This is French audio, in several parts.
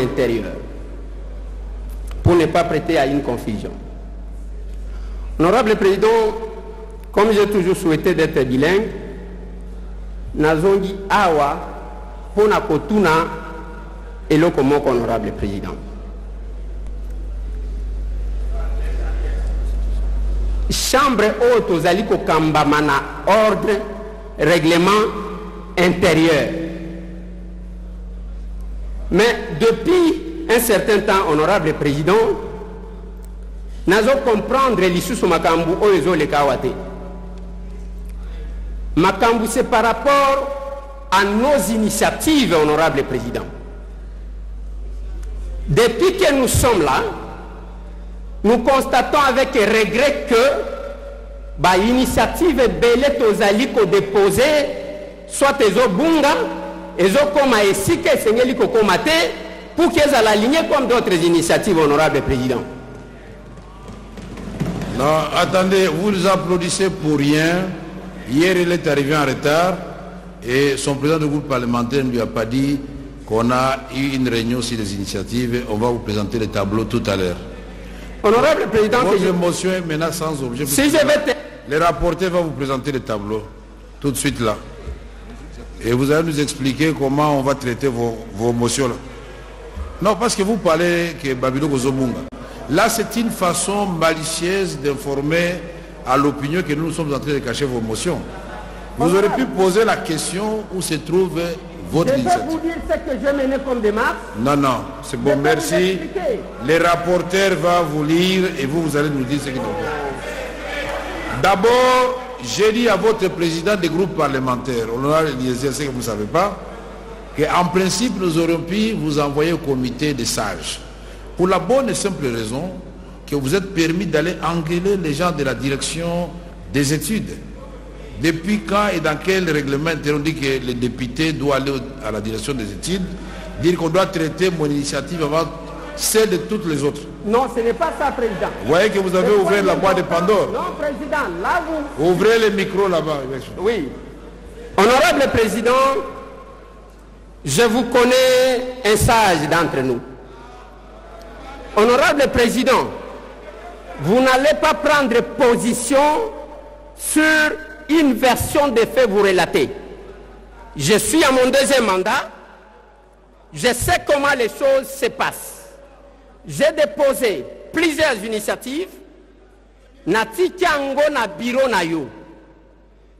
intérieur, pour ne pas prêter à une confusion. Honorable Président, comme j'ai toujours souhaité d'être bilingue, nazongi awa pona kotuna eloko moko Honorable Président. Chambre haute aux aliko kambamana ordre règlement intérieur. Mais depuis un certain temps, Honorable Président, nazo comprendre l'issue makambu oyo le kawate. Makambu c'est par rapport à nos initiatives, Honorable Président. Depuis que nous sommes là, nous constatons avec regret que l'initiative belette aux aliko déposée, soit ezo bunga, ezo koma esike sengeli kokomate, pour qu'elles soient alignées comme d'autres initiatives, Honorable Président. Non, attendez, vous nous applaudissez pour rien. Hier, il est arrivé en retard et son président du groupe parlementaire ne lui a pas dit qu'on a eu une réunion sur les initiatives. On va vous présenter le tableau tout à l'heure. Honorable Président, votre motion est maintenant sans objet. Si je vais le rapporteur va vous présenter le tableau tout de suite là. Et vous allez nous expliquer comment on va traiter vos motions là. Non, parce que vous parlez que Babilo Gozomunga. Là, c'est une façon malicieuse d'informer à l'opinion que nous sommes en train de cacher vos motions. Vous aurez pu poser la question où se trouve votre initiative. Je vais vous dire ce que je menais comme démarche. Non, non, c'est bon, merci. Le rapporteur va vous lire et vous allez nous dire ce qu'il doit faire. D'abord, j'ai dit à votre président des groupes parlementaires, Honorable Eliezer, ce que vous ne savez pas, qu'en principe, nous aurions pu vous envoyer au comité des sages. Pour la bonne et simple raison que vous êtes permis d'aller engueuler les gens de la direction des études. Depuis quand et dans quel règlement on dit que les députés doivent aller à la direction des études, dire qu'on doit traiter mon initiative avant celle de toutes les autres? Non, ce n'est pas ça, Président. Vous voyez que vous avez ouvert la boîte de Pandore. Non, Président, là vous... Ouvrez le micro là-bas. Oui. Honorable Président, je vous connais un sage d'entre nous. Honorable Président, vous n'allez pas prendre position sur une version des faits vous relater. Je suis à mon deuxième mandat. Je sais comment les choses se passent. J'ai déposé plusieurs initiatives. Natikiango na biro na yo.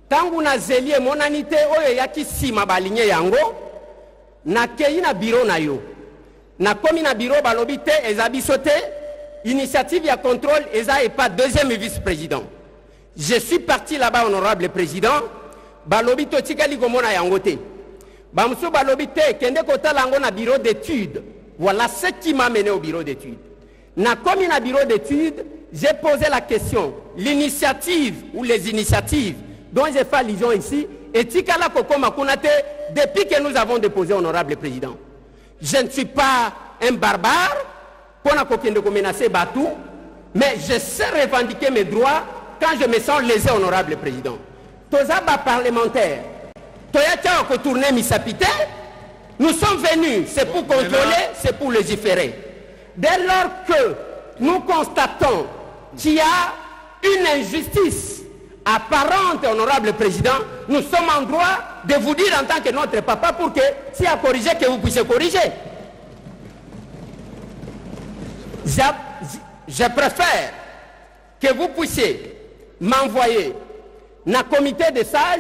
Tangu na zelie monanité oyo yaki sima balinye yango. Na kei na biro na yo. Na komi na biro balobi te ezabiso te. Initiative ya contrôle eza et pas deuxième vice-président. Je suis parti là-bas, honorable président. Balobi to tikali komona yango te. Bamso balobi te kende kota lango na bureau d'études. Voilà ce qui m'a mené au bureau d'études. Na komi na bureau d'études, j'ai posé la question. L'initiative ou les initiatives dont j'ai fait allusion ici, et tikala koko makunate depuis que nous avons déposé, honorable président. Je ne suis pas un barbare. Mais je sais revendiquer mes droits quand je me sens lésé, honorable président. Tozaba parlementaire, Toyata a tourné Misapite, nous sommes venus, c'est pour contrôler, c'est pour légiférer. Dès lors que nous constatons qu'il y a une injustice apparente, honorable président, nous sommes en droit de vous dire en tant que notre papa pour que s'il y a corrigé, que vous puissiez corriger. Je préfère que vous puissiez m'envoyer dans le comité des sages,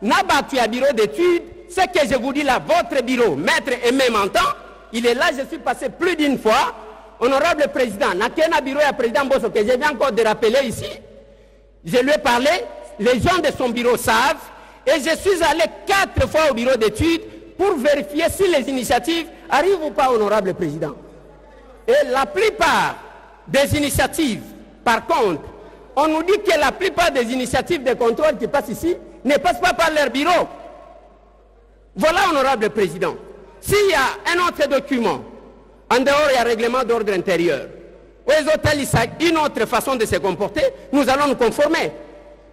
dans le bureau d'études, ce que je vous dis là, votre bureau, maître et même en temps, il est là, je suis passé plus d'une fois, honorable président, dans le bureau du président Bosso, que je viens encore de rappeler ici, je lui ai parlé, les gens de son bureau savent, et je suis allé 4 fois au bureau d'études pour vérifier si les initiatives arrivent ou pas, honorable président. Et la plupart des initiatives, par contre, on nous dit que la plupart des initiatives de contrôle qui passent ici ne passent pas par leur bureau. Voilà, honorable président. S'il y a un autre document, en dehors il y a un règlement d'ordre intérieur, ou les autres, une autre façon de se comporter, nous allons nous conformer.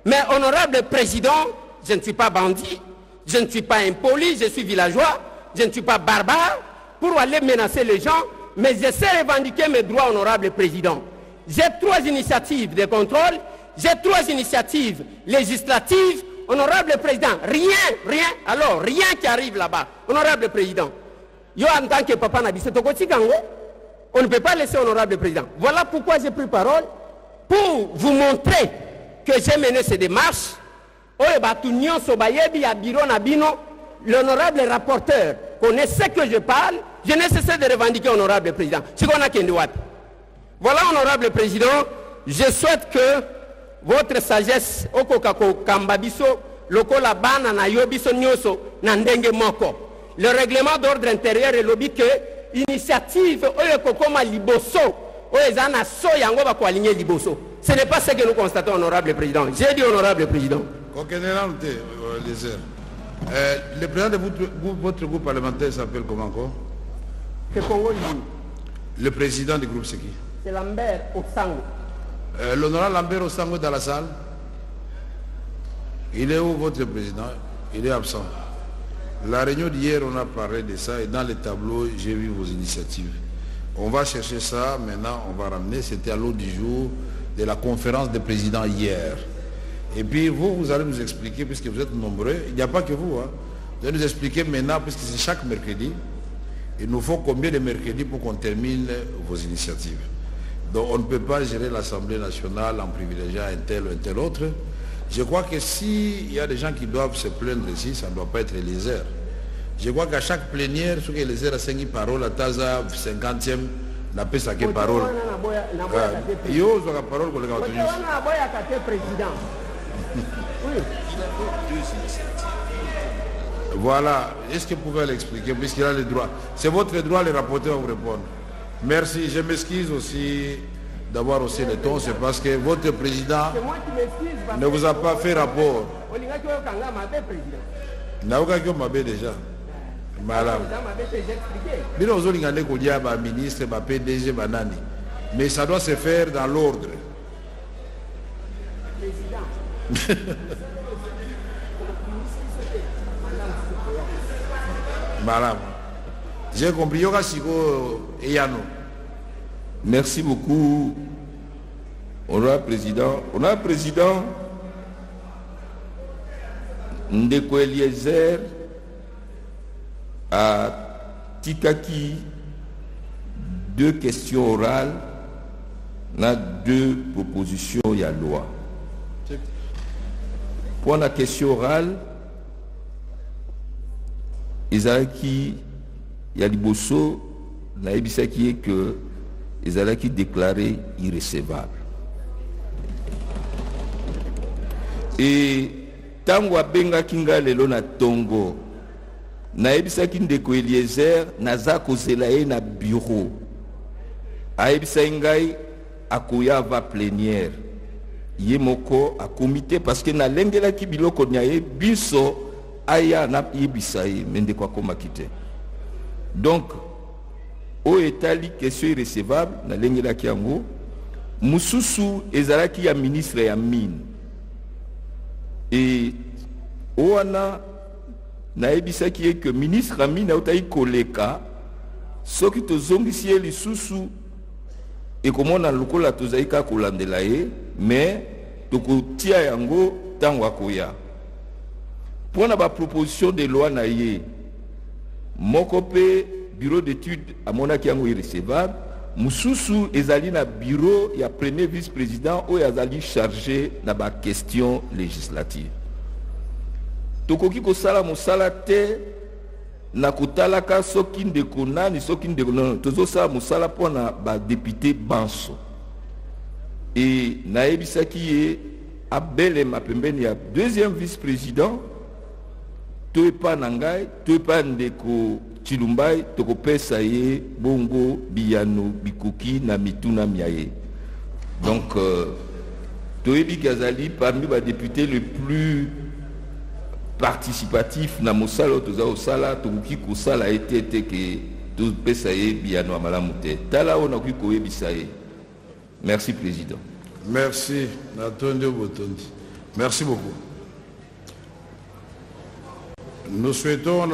Mais, honorable président, je ne suis pas bandit, je ne suis pas impoli, je suis villageois, je ne suis pas barbare, pour aller menacer les gens, mais je sais revendiquer mes droits, honorable président. J'ai 3 initiatives de contrôle, j'ai 3 initiatives législatives, honorable président. Rien, alors, rien qui arrive là-bas, honorable président. Yo, en tant que papa Nabissé, on ne peut pas laisser honorable président. Voilà pourquoi j'ai pris parole, pour vous montrer que j'ai mené ces démarches. L'honorable rapporteur connaît ce que je parle, je ne cesse de revendiquer honorable président. Voilà, honorable président, je souhaite que votre sagesse, le règlement d'ordre intérieur est lobby que initiative ce n'est pas ce que nous constatons, honorable président. J'ai dit honorable président. Le président de votre groupe parlementaire s'appelle comment encore? Le président du groupe, c'est qui? C'est Lambert Osango. L'honorable Lambert Osango est dans la salle. Il est où votre président? Il est absent. La réunion d'hier, on a parlé de ça et dans les tableaux, j'ai vu vos initiatives. On va chercher ça, maintenant on va ramener, c'était à l'ordre du jour de la conférence des présidents hier. Et puis vous allez nous expliquer, puisque vous êtes nombreux, il n'y a pas que vous, hein, vous allez nous expliquer maintenant, puisque c'est chaque mercredi, il nous faut combien de mercredis pour qu'on termine vos initiatives. Donc on ne peut pas gérer l'Assemblée nationale en privilégiant un tel ou un tel autre. Je crois que s'il y a des gens qui doivent se plaindre ici, ça ne doit pas être Eliezer. Je crois qu'à chaque plénière, ce que Eliezer a 5 paroles, à Taza 50e, n'a pas sa parole. Yo, la parole pour le président. Voilà, est-ce que vous pouvez l'expliquer, puisqu'il a le droit? C'est votre droit, les rapporteurs vont vous répondre. Merci, je m'excuse aussi d'avoir aussi le ton, c'est parce que votre président ne vous a pas fait rapport. Déjà. Mais ça doit se faire dans l'ordre. Madame, j'ai compris. Merci beaucoup, honorable président. Honorable président, Ndeko Eliezer a tikaki 2 questions orales na 2 propositions de loi. Pour la question orale, Ezalaki Yaliboso na ebisaki que Ezalaki déclaré irrecevable. Et tango abenga kinga lelo na tongo na ebisaki Ndeko Eliezer naza kozela ye na bureau aebisa ngai akoya va plénière ye moko a comité parce que na lengelaki biloko nyaye biso aya na yebisa ye mende kwa koma kite. Donc o etali question irrecevable na lengelaki yango mususu ezalaki ya ministre ya mine et oana na ebisaki que ministre ya mine autai koleka soki tozongisi ye lisusu ekomona lokola tozaika kolandela ye mais tokotia yango tango akoya. Pour la proposition de loi na ye mokope bureau d'études à monaki yango irrecevable mususu ezali na bureau ya premier vice-président ou ezali chargé na ba question législative. Tokoki ko sala musala te na kotalaka soki ndeko nani soki ndeko non tozo sala musala pona ba député Banso et na ebisaki ye abele mapembeni ya deuxième vice-président to pas nangai to pas ndeko Chilumbai toko pesa ye bongo biyano bikuki na mituna miaye. Donc Toebi Kazali parmi les députés les plus participatifs na mosala toza osala tokuki kosala été que to pesa ye biyano amalamute tala ona kuki koyebisa ye. Merci président. Merci Natondo Botondi. Merci beaucoup. Nous souhaitons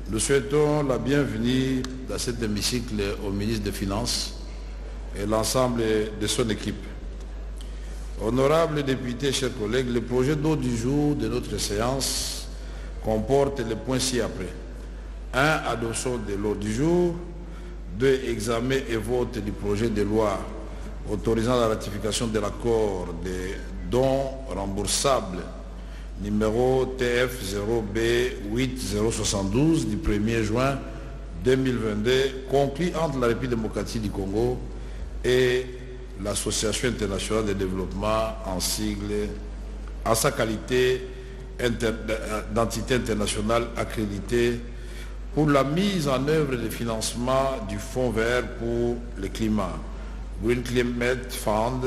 Nous souhaitons la bienvenue dans cet hémicycle au ministre des Finances et l'ensemble de son équipe. Honorables députés, chers collègues, le projet d'ordre du jour de notre séance comporte les points ci-après. 1. Adoption de l'ordre du jour. 2. Examen et vote du projet de loi autorisant la ratification de l'accord des dons remboursables numéro TF0B8072 du 1er juin 2022 conclu entre la République démocratique du Congo et l'Association internationale de développement en sigle en sa qualité d'entité internationale accréditée pour la mise en œuvre des financements du Fonds vert pour le climat, Green Climate Fund,